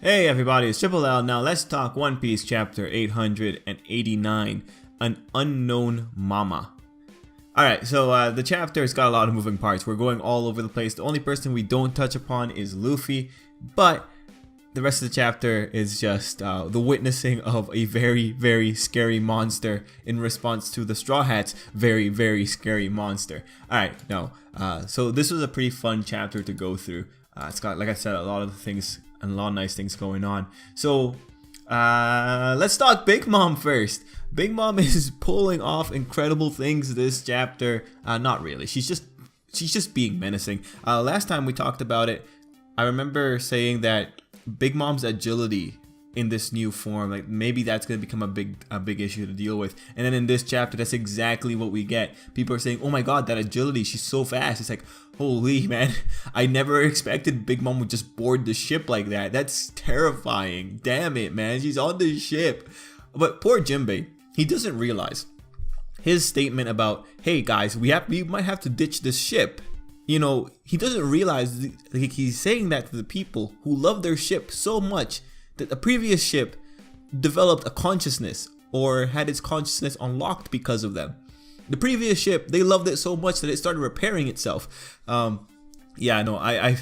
Hey everybody, it's Tripl-L. Now let's talk One Piece chapter 889, An Unknown Mama. Alright, so the chapter has got a lot of moving parts. We're going all over the place. The only person we don't touch upon is Luffy, but the rest of the chapter is just the witnessing of a very, very scary monster in response to the Straw Hats' very, very scary monster. Alright, so this was a pretty fun chapter to go through. It's got, like I said, a lot of things and a lot of nice things going on. So let's talk Big Mom first. Big Mom is pulling off incredible things this chapter. Not really. She's just being menacing. Last time we talked about it, I remember saying that Big Mom's agility in this new form, like maybe that's gonna become a big issue to deal with. And then in this chapter, that's exactly what we get. People are saying, "Oh my God, that agility! She's so fast." It's like, holy man, I never expected Big Mom would just board the ship like that. That's terrifying. Damn it, man, she's on the ship. But poor Jinbei, he doesn't realize his statement about, "Hey guys, we might have to ditch this ship." You know, he doesn't realize like, he's saying that to the people who love their ship so much that the previous ship developed a consciousness or had its consciousness unlocked because of them. The previous ship, they loved it so much that it started repairing itself. Yeah, no,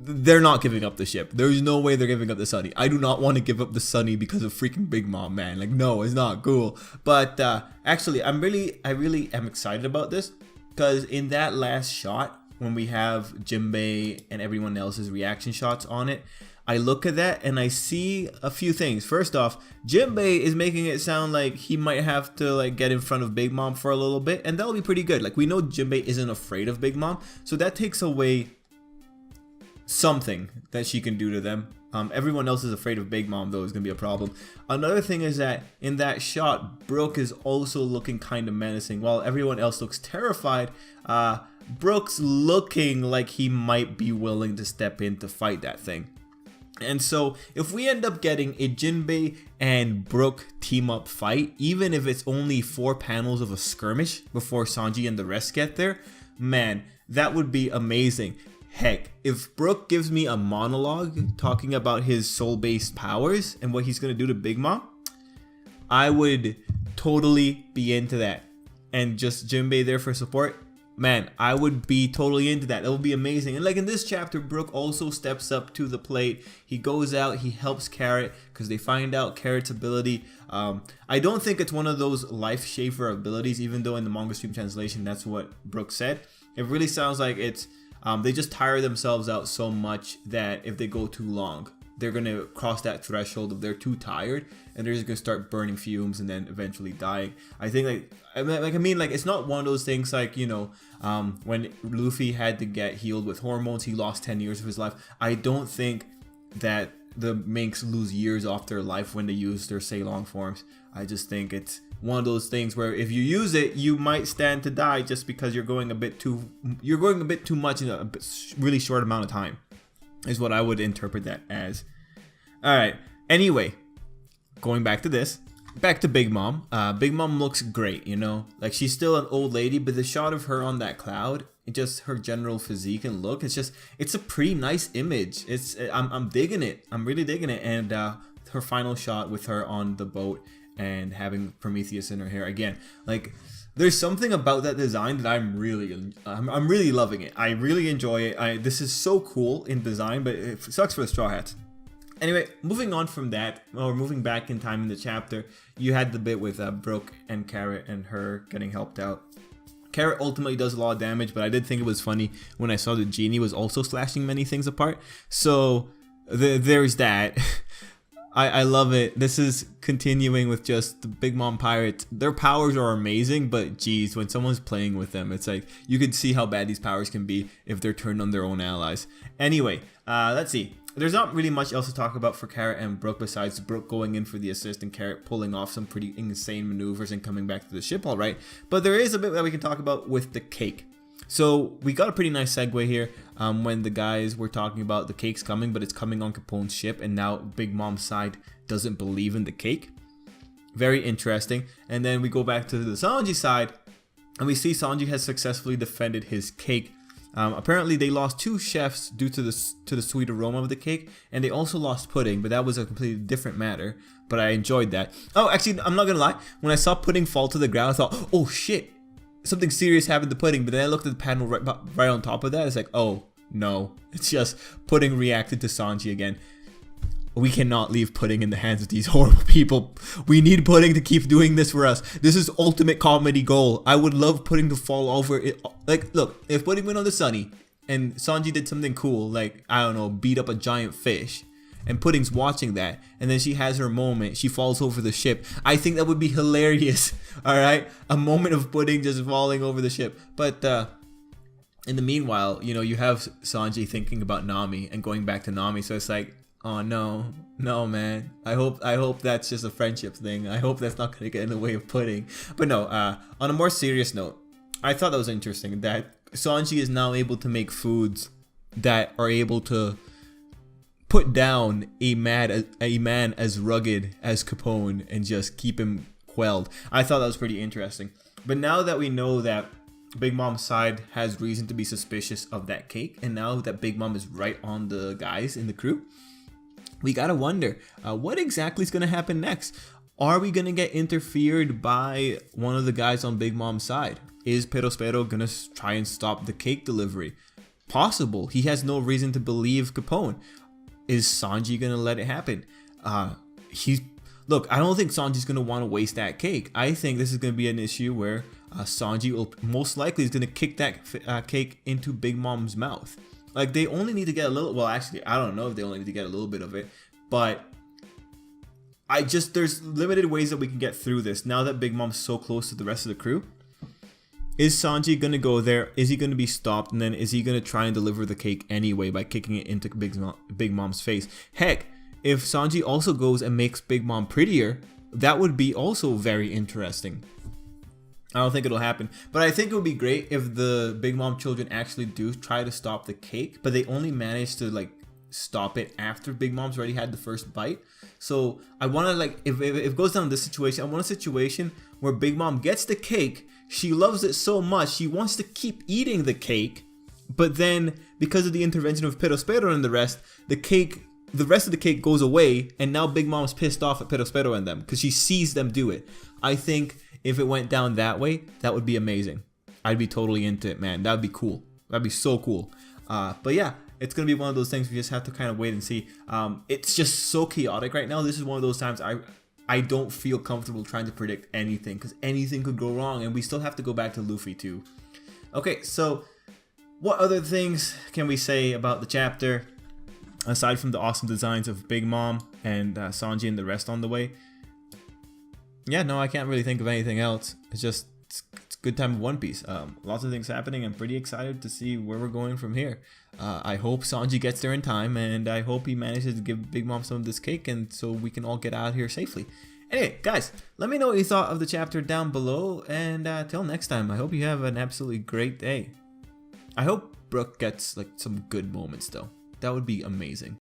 they're not giving up the ship. There's no way they're giving up the Sunny. I do not want to give up the Sunny because of freaking Big Mom, man. Like, no, it's not cool. But actually, I really am excited about this because in that last shot, when we have Jinbei and everyone else's reaction shots on it, I look at that and I see a few things. First off, Jinbei is making it sound like he might have to like get in front of Big Mom for a little bit, and that'll be pretty good. Like, we know Jinbei isn't afraid of Big Mom, so that takes away something that she can do to them. Everyone else is afraid of Big Mom, though, is gonna be a problem. Another thing is that in that shot, Brook is also looking kind of menacing. While everyone else looks terrified, Brook's looking like he might be willing to step in to fight that thing. And so if we end up getting a Jinbei and Brook team up fight, even if it's only 4 panels of a skirmish before Sanji and the rest get there, man, that would be amazing. Heck, if Brook gives me a monologue talking about his soul-based powers and what he's gonna do to Big Mom, I would totally be into that. And just Jinbei there for support, man, I would be totally into that. That would be amazing. And like in this chapter, Brook also steps up to the plate. He goes out, he helps Carrot because they find out Carrot's ability. I don't think it's one of those life shaver abilities, even though in the manga stream translation, that's what Brook said. It really sounds like it's, they just tire themselves out so much that if they go too long, they're going to cross that threshold of they're too tired and they're just going to start burning fumes and then eventually dying. I think like it's not one of those things like, you know, when Luffy had to get healed with hormones, he lost 10 years of his life. I don't think that the Minks lose years off their life when they use their Ceylon forms. I just think it's one of those things where if you use it, you might stand to die just because you're going a bit too much in a really short amount of time. Is what I would interpret that as. Alright, anyway, going back to this, back to Big Mom. Big Mom looks great, you know, like she's still an old lady, but the shot of her on that cloud, just her general physique and look, it's a pretty nice image. I'm digging it. I'm really digging it. And her final shot with her on the boat and having Prometheus in her hair again, like, there's something about that design that I'm really loving it. I really enjoy it. This is so cool in design, but it sucks for the Straw Hats. Anyway, moving on from that, or moving back in time in the chapter, you had the bit with Brook and Carrot and her getting helped out. Carrot ultimately does a lot of damage, but I did think it was funny when I saw the genie was also slashing many things apart. So there's that. I love it. This is continuing with just the Big Mom Pirates. Their powers are amazing, but geez, when someone's playing with them, it's like you can see how bad these powers can be if they're turned on their own allies. Anyway, let's see. There's not really much else to talk about for Carrot and Brook besides Brook going in for the assist and Carrot pulling off some pretty insane maneuvers and coming back to the ship all right. But there is a bit that we can talk about with the cake. So we got a pretty nice segue here when the guys were talking about the cake's coming, but it's coming on Capone's ship, and now Big Mom's side doesn't believe in the cake. Very interesting. And then we go back to the Sanji side, and we see Sanji has successfully defended his cake Apparently they lost 2 chefs due to the sweet aroma of the cake, and they also lost pudding, but that was a completely different matter. But I enjoyed that. Oh, actually, I'm not gonna lie. When I saw pudding fall to the ground, I thought, oh shit, something serious happened to pudding. But then I looked at the panel right on top of that. It's like, oh no, it's just pudding reacted to Sanji again. We cannot leave pudding in the hands of these horrible people. We need pudding to keep doing this for us. This is ultimate comedy goal. I would love pudding to fall over it. Like, look, if pudding went on the Sunny and Sanji did something cool, like, I don't know, beat up a giant fish, and pudding's watching that, and then she has her moment, she falls over the ship, I think that would be hilarious. All right, a moment of pudding just falling over the ship. But in the meanwhile, you know, you have Sanji thinking about Nami and going back to Nami, so it's like, oh no, man. I hope that's just a friendship thing. I hope that's not gonna get in the way of pudding. But no, on a more serious note, I thought that was interesting that Sanji is now able to make foods that are able to put down a man as rugged as Capone and just keep him quelled. I thought that was pretty interesting. But now that we know that Big Mom's side has reason to be suspicious of that cake, and now that Big Mom is right on the guys in the crew, we gotta wonder, what exactly is gonna happen next? Are we gonna get interfered by one of the guys on Big Mom's side? Is Perospero gonna try and stop the cake delivery? Possible. He has no reason to believe Capone. Is Sanji gonna let it happen? Look, I don't think Sanji's gonna want to waste that cake. I think this is gonna be an issue where Sanji will most likely is gonna kick that cake into Big Mom's mouth. Like, they only need to get a little, well, actually, I don't know if they only need to get a little bit of it, but there's limited ways that we can get through this now that Big Mom's so close to the rest of the crew. Is Sanji gonna go there? Is he gonna be stopped? And then is he gonna try and deliver the cake anyway by kicking it into Big Mom's face? Heck, if Sanji also goes and makes Big Mom prettier, that would be also very interesting. I don't think it'll happen, but I think it would be great if the Big Mom children actually do try to stop the cake, but they only manage to like stop it after Big Mom's already had the first bite. So I want to, like, if it goes down this situation, I want a situation where Big Mom gets the cake, she loves it so much, she wants to keep eating the cake, but then because of the intervention of Perospero and the rest of the cake goes away, and now Big Mom's pissed off at Perospero and them because she sees them do it. I think if it went down that way, that would be amazing. I'd be totally into it, man. That'd be cool. That'd be so cool. But yeah, it's gonna be one of those things we just have to kind of wait and see. It's just so chaotic right now. This is one of those times I don't feel comfortable trying to predict anything because anything could go wrong, and we still have to go back to Luffy too. Okay, so what other things can we say about the chapter aside from the awesome designs of Big Mom and Sanji and the rest on the way? Yeah, no, I can't really think of anything else. It's just it's a good time of One Piece. Lots of things happening. I'm pretty excited to see where we're going from here. I hope Sanji gets there in time, and I hope he manages to give Big Mom some of this cake, and so we can all get out of here safely. Anyway, guys, let me know what you thought of the chapter down below, and till next time, I hope you have an absolutely great day. I hope Brook gets like some good moments though. That would be amazing.